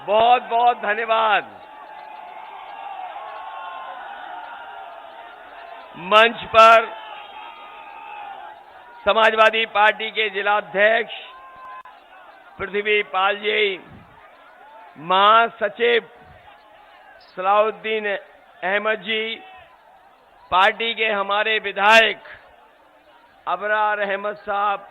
बहुत बहुत धन्यवाद। मंच पर समाजवादी पार्टी के जिलाध्यक्ष पृथ्वी पाल जी, महासचिव सलाउद्दीन अहमद जी, पार्टी के हमारे विधायक अबरार अहमद साहब,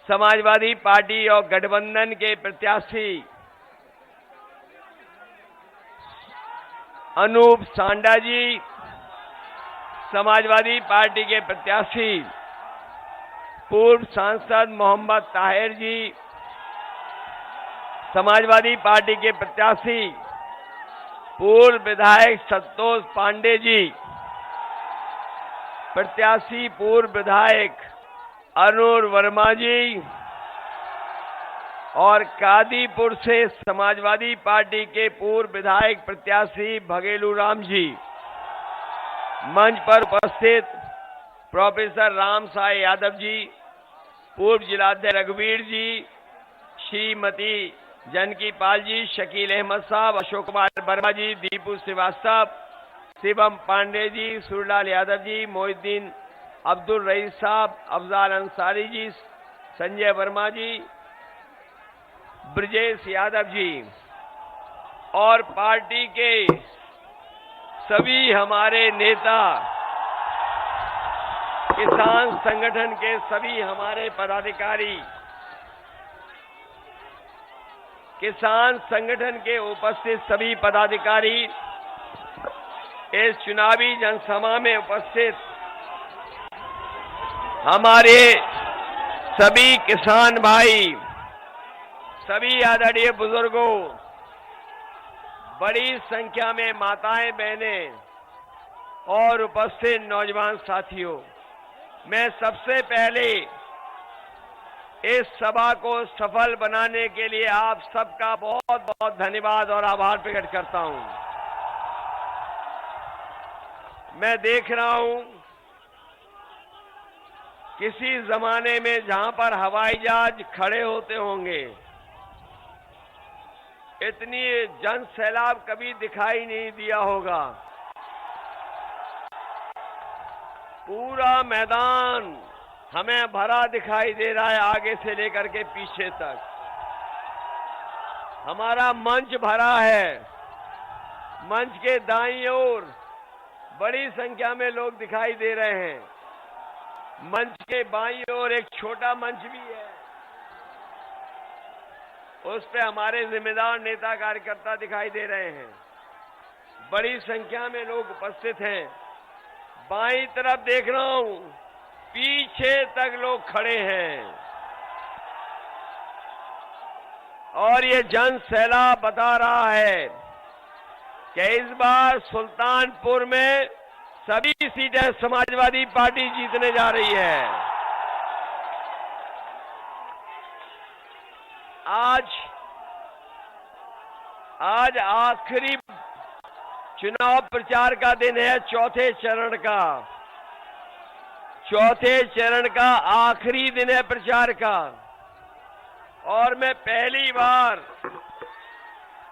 समाजवादी पार्टी और गठबंधन के प्रत्याशी अनूप सांडा जी, समाजवादी पार्टी के प्रत्याशी पूर्व सांसद मोहम्मद ताहिर जी, समाजवादी पार्टी के प्रत्याशी पूर्व विधायक संतोष पांडे जी, प्रत्याशी पूर्व विधायक अरुण वर्मा जी और कादीपुर से समाजवादी पार्टी के पूर्व विधायक प्रत्याशी भगेलू राम जी, मंच पर उपस्थित प्रोफेसर राम साई यादव जी, पूर्व जिलाध्यक्ष रघुवीर जी, श्रीमती जानकी पाल जी, शकील अहमद साहब, अशोक कुमार वर्मा जी, दीपू श्रीवास्तव, शिवम पांडे जी, सूर्यलाल यादव जी, मोहिद्दीन अब्दुल रईस साहब, अफजाल अंसारी जी, संजय वर्मा जी, ब्रजेश यादव जी और पार्टी के सभी हमारे नेता, किसान संगठन के सभी हमारे पदाधिकारी, किसान संगठन के उपस्थित सभी पदाधिकारी, इस चुनावी जनसभा में उपस्थित हमारे सभी किसान भाई, सभी आदरणीय बुजुर्गों, बड़ी संख्या में माताएं बहनें और उपस्थित नौजवान साथियों, मैं सबसे पहले इस सभा को सफल बनाने के लिए आप सबका बहुत बहुत धन्यवाद और आभार प्रकट करता हूं। मैं देख रहा हूं किसी जमाने में जहां पर हवाई जहाज खड़े होते होंगे, इतनी जन सैलाब कभी दिखाई नहीं दिया होगा। पूरा मैदान हमें भरा दिखाई दे रहा है, आगे से लेकर के पीछे तक हमारा मंच भरा है। मंच के दाईं ओर बड़ी संख्या में लोग दिखाई दे रहे हैं। मंच के बाईं ओर एक छोटा मंच भी है, उस पे हमारे जिम्मेदार नेता कार्यकर्ता दिखाई दे रहे हैं। बड़ी संख्या में लोग उपस्थित हैं। बाईं तरफ देख रहा हूं, पीछे तक लोग खड़े हैं और ये जन सैलाब बता रहा है कि इस बार सुल्तानपुर में सभी सीटें समाजवादी पार्टी जीतने जा रही है। आज आखिरी चुनाव प्रचार का दिन है, चौथे चरण का आखिरी दिन है प्रचार का, और मैं पहली बार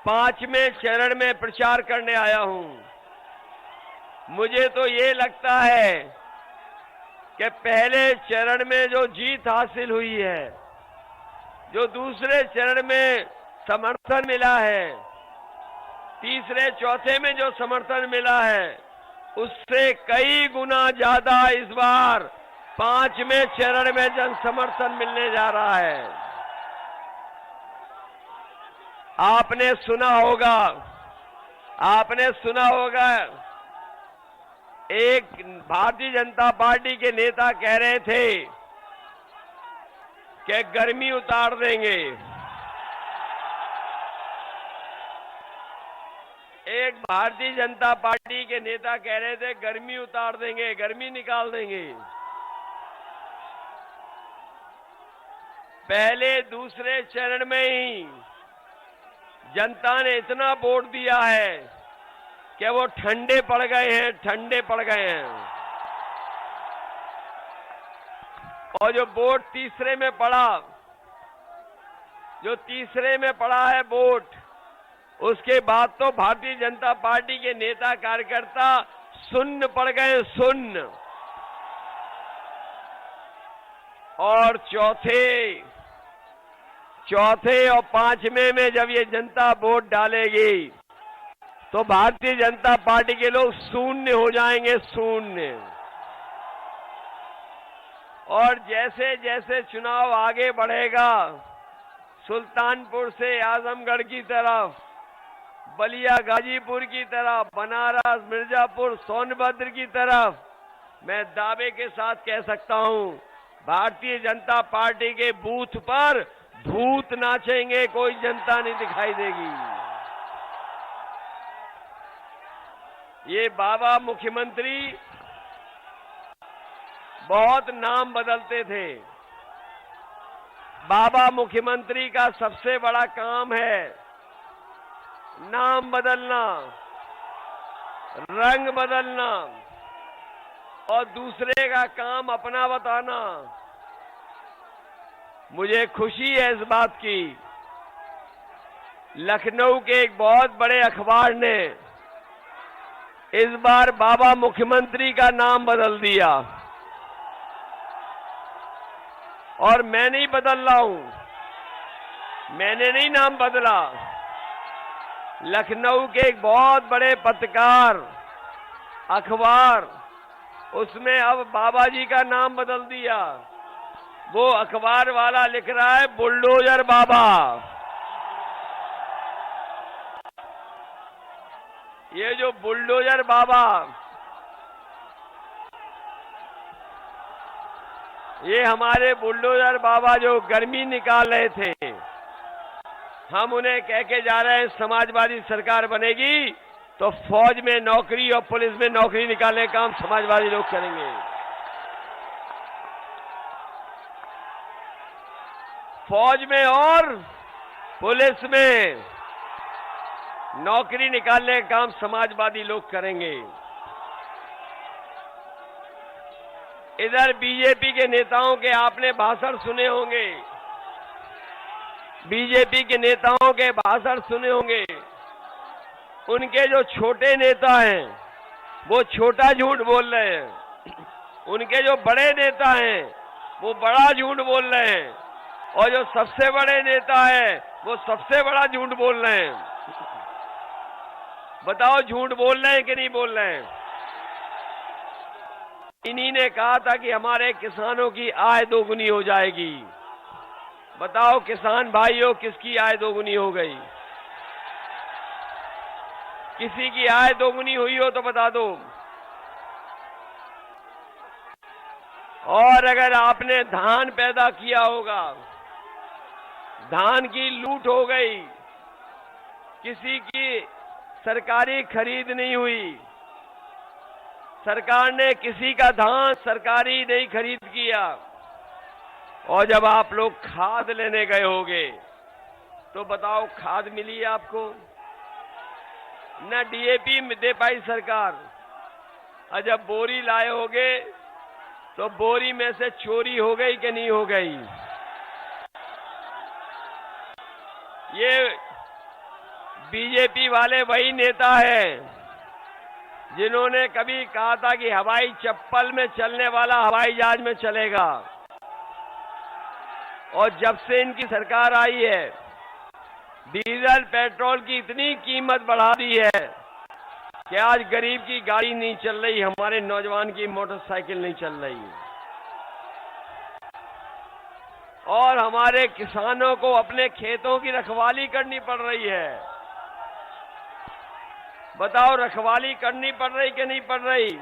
5वें चरण में प्रचार करने आया हूं। मुझे तो ये लगता है कि पहले चरण में जो जीत हासिल हुई है, जो दूसरे चरण में समर्थन मिला है, तीसरे चौथे में जो समर्थन मिला है, उससे कई गुना ज्यादा इस बार 5वें चरण में जन समर्थन मिलने जा रहा है। आपने सुना होगा एक भारतीय जनता पार्टी के नेता कह रहे थे कि गर्मी उतार देंगे। एक भारतीय जनता पार्टी के नेता कह रहे थे गर्मी उतार देंगे, गर्मी निकाल देंगे। पहले दूसरे चरण में ही जनता ने इतना वोट दिया है कि वो ठंडे पड़ गए हैं। और जो वोट तीसरे में पड़ा है वोट, उसके बाद तो भारतीय जनता पार्टी के नेता कार्यकर्ता सुन्न पड़ गए, सुन्न। और चौथे और पांचवें में जब ये जनता वोट डालेगी तो भारतीय जनता पार्टी के लोग शून्य हो जाएंगे, शून्य। और जैसे जैसे चुनाव आगे बढ़ेगा, सुल्तानपुर से आजमगढ़ की तरफ, बलिया गाजीपुर की तरफ, बनारस, मिर्जापुर, सोनभद्र की तरफ, मैं दावे के साथ कह सकता हूं, भारतीय जनता पार्टी के बूथ पर भूत नाचेंगे, कोई जनता नहीं दिखाई देगी। ये बाबा मुख्यमंत्री बहुत नाम बदलते थे। बाबा मुख्यमंत्री का सबसे बड़ा काम है नाम बदलना, रंग बदलना और दूसरे का काम अपना बताना। मुझे खुशी है इस बात की, लखनऊ के एक बहुत बड़े अखबार ने इस बार बाबा मुख्यमंत्री का नाम बदल दिया। और मैं नहीं बदल रहा हूं, मैंने नहीं नाम बदला। लखनऊ के एक बहुत बड़े पत्रकार, अखबार, उसमें अब बाबा जी का नाम बदल दिया। वो अखबार वाला लिख रहा है बुलडोजर बाबा। ये जो बुलडोजर बाबा, ये हमारे बुलडोजर बाबा जो गर्मी निकाल रहे थे, हम उन्हें कह के जा रहे हैं समाजवादी सरकार बनेगी तो फौज में नौकरी और पुलिस में नौकरी निकालने का काम समाजवादी लोग करेंगे। फौज में और पुलिस में नौकरी निकालने का काम समाजवादी लोग करेंगे। इधर बीजेपी के नेताओं के आपने भाषण सुने होंगे, बीजेपी के नेताओं के भाषण सुने होंगे। उनके जो छोटे नेता हैं वो छोटा झूठ बोल रहे हैं, उनके जो बड़े नेता हैं वो बड़ा झूठ बोल रहे हैं, और जो सबसे बड़े नेता हैं वो सबसे बड़ा झूठ बोल रहे हैं। बताओ झूठ बोल रहे हैं कि नहीं बोल रहे हैं? इन्हीं ने कहा था कि हमारे किसानों की आय दोगुनी हो जाएगी। बताओ किसान भाइयों, किसकी आय दोगुनी हो गई? किसी की आय दोगुनी हुई हो तो बता दो। और अगर आपने धान पैदा किया होगा, धान की लूट हो गई, किसी की सरकारी खरीद नहीं हुई, सरकार ने किसी का धान सरकारी नहीं खरीद किया, और जब आप लोग खाद लेने गए होगे तो बताओ खाद मिली आपको? न डीएपी दे पाई सरकार। और जब बोरी लाए होगे तो बोरी में से चोरी हो गई कि नहीं हो गई? ये बीजेपी वाले वही नेता हैं जिन्होंने कभी कहा था कि हवाई चप्पल में चलने वाला हवाई जहाज में चलेगा, और जब से इनकी सरकार आई है डीजल पेट्रोल की इतनी कीमत बढ़ा दी है कि आज गरीब की गाड़ी नहीं चल रही, हमारे नौजवान की मोटरसाइकिल नहीं चल रही, और हमारे किसानों को अपने खेतों की रखवाली करनी पड़ रही है। बताओ रखवाली करनी पड़ रही कि नहीं पड़ रही?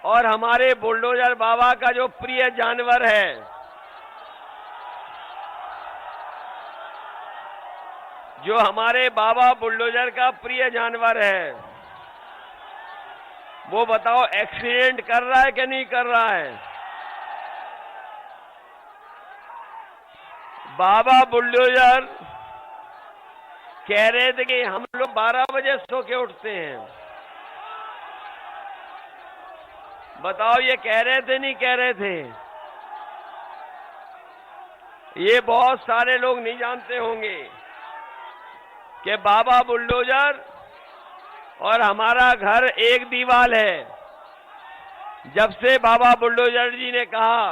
और हमारे बुलडोजर बाबा का जो प्रिय जानवर है, जो हमारे बाबा बुलडोजर का प्रिय जानवर है, वो बताओ एक्सीडेंट कर रहा है कि नहीं कर रहा है? बाबा बुलडोजर कह रहे थे कि हम लोग 12 बजे सो के उठते हैं। बताओ ये कह रहे थे नहीं कह रहे थे? ये बहुत सारे लोग नहीं जानते होंगे कि बाबा बुलडोजर और हमारा घर एक दीवार है। जब से बाबा बुलडोजर जी ने कहा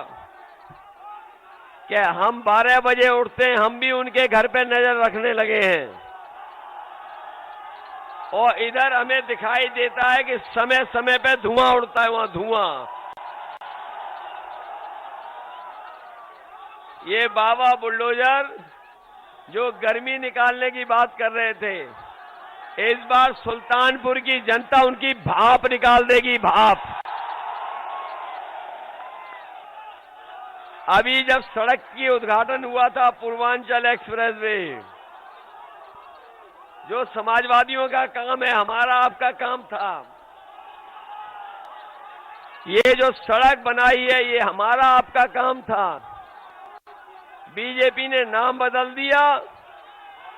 कि हम 12 बजे उठते हैं, हम भी उनके घर पे नजर रखने लगे हैं। और इधर हमें दिखाई देता है कि समय समय पे धुआं उड़ता है, वहां धुआं। ये बाबा बुलडोजर जो गर्मी निकालने की बात कर रहे थे, इस बार सुल्तानपुर की जनता उनकी भाप निकाल देगी, भाप। अभी जब सड़क की उद्घाटन हुआ था पूर्वांचल एक्सप्रेसवे, जो समाजवादियों का काम है, हमारा आपका काम था। ये जो सड़क बनाई है, ये हमारा आपका काम था। बीजेपी ने नाम बदल दिया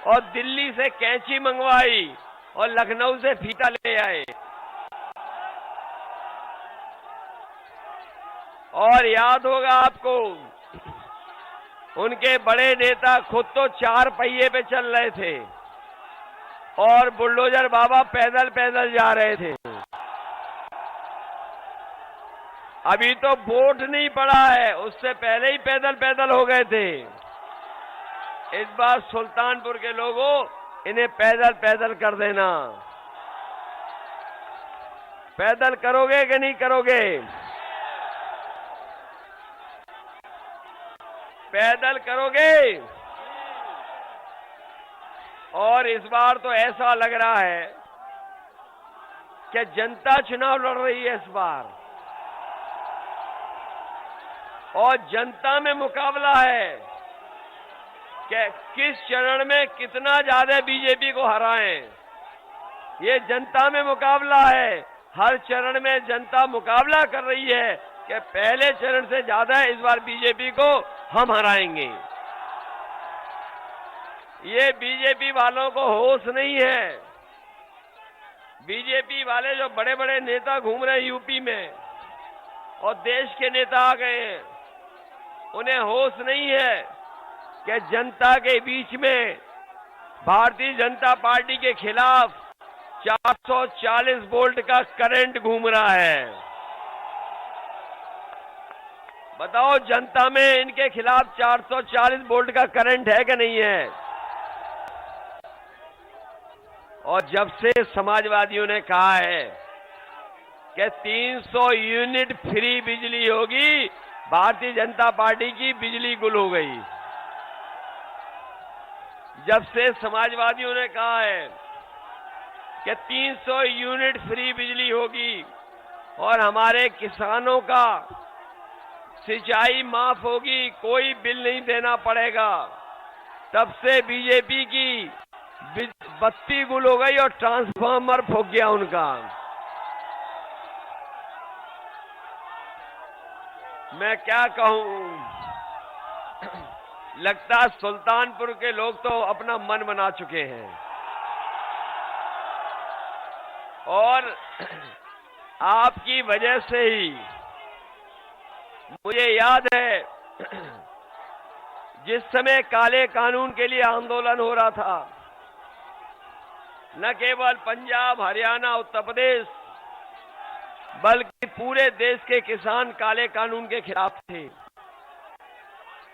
और दिल्ली से कैंची मंगवाई और लखनऊ से फीता ले आए। और याद होगा आपको, उनके बड़े नेता खुद तो 4 पहिए पे चल रहे थे और बुलडोजर बाबा पैदल पैदल जा रहे थे। अभी तो वोट नहीं पड़ा है, उससे पहले ही पैदल पैदल हो गए थे। इस बार सुल्तानपुर के लोगों, इन्हें पैदल पैदल कर देना। पैदल करोगे कि नहीं करोगे? पैदल करोगे? और इस बार तो ऐसा लग रहा है कि जनता चुनाव लड़ रही है इस बार, और जनता में मुकाबला है कि किस चरण में कितना ज्यादा बीजेपी को हराएं। ये जनता में मुकाबला है। हर चरण में जनता मुकाबला कर रही है कि पहले चरण से ज्यादा इस बार बीजेपी को हम हराएंगे। ये बीजेपी वालों को होश नहीं है। बीजेपी वाले जो बड़े बड़े नेता घूम रहे हैं यूपी में, और देश के नेता आ गए हैं, उन्हें होश नहीं है कि जनता के बीच में भारतीय जनता पार्टी के खिलाफ 440 वोल्ट का करंट घूम रहा है। बताओ, जनता में इनके खिलाफ 440 वोल्ट का करंट है कि नहीं है? और जब से समाजवादियों ने कहा है कि 300 यूनिट फ्री बिजली होगी, भारतीय जनता पार्टी की बिजली गुल हो गई। जब से समाजवादियों ने कहा है कि 300 यूनिट फ्री बिजली होगी और हमारे किसानों का सिंचाई माफ होगी, कोई बिल नहीं देना पड़ेगा, तब से बीजेपी की बत्ती गुल हो गई और ट्रांसफार्मर फूक गया उनका। मैं क्या कहूं, लगता सुल्तानपुर के लोग तो अपना मन बना चुके हैं। और आपकी वजह से ही मुझे याद है, जिस समय काले कानून के लिए आंदोलन हो रहा था, न केवल पंजाब, हरियाणा, उत्तर प्रदेश, बल्कि पूरे देश के किसान काले कानून के खिलाफ थे।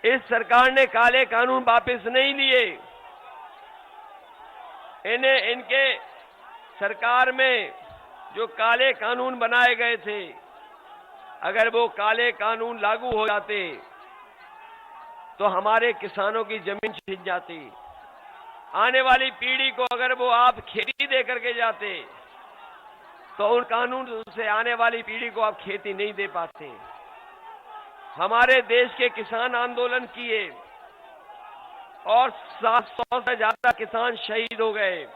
इस सरकार ने काले कानून वापस नहीं लिए। इन्हें, इनके सरकार में जो काले कानून बनाए गए थे, अगर वो काले कानून लागू हो जाते तो हमारे किसानों की जमीन छिन जाती। आने वाली पीढ़ी को अगर वो आप खेती दे करके जाते तो उन कानून से आने वाली पीढ़ी को आप खेती नहीं दे पाते। हमारे देश के किसान आंदोलन किए और 700 से ज्यादा किसान शहीद हो गए।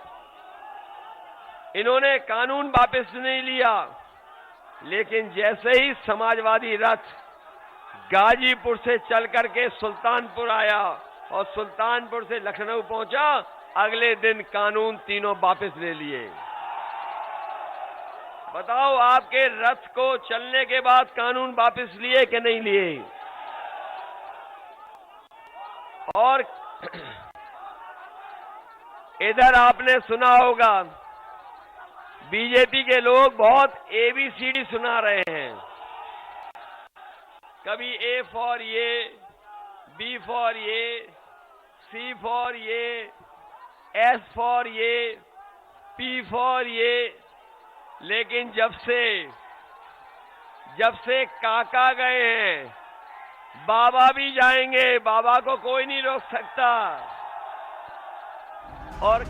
इन्होंने कानून वापस नहीं लिया, लेकिन जैसे ही समाजवादी रथ गाजीपुर से चल करके सुल्तानपुर आया और सुल्तानपुर से लखनऊ पहुंचा, अगले दिन कानून तीनों वापस ले लिए। बताओ, आपके रथ को चलने के बाद कानून वापस लिए कि नहीं लिए? और इधर आपने सुना होगा बीजेपी के लोग बहुत एबीसीडी सुना रहे हैं। कभी ए फॉर ये, बी फॉर ये, सी फॉर ये, एस फॉर ये, पी फॉर ये। लेकिन जब से काका गए हैं, बाबा भी जाएंगे, बाबा को कोई नहीं रोक सकता। और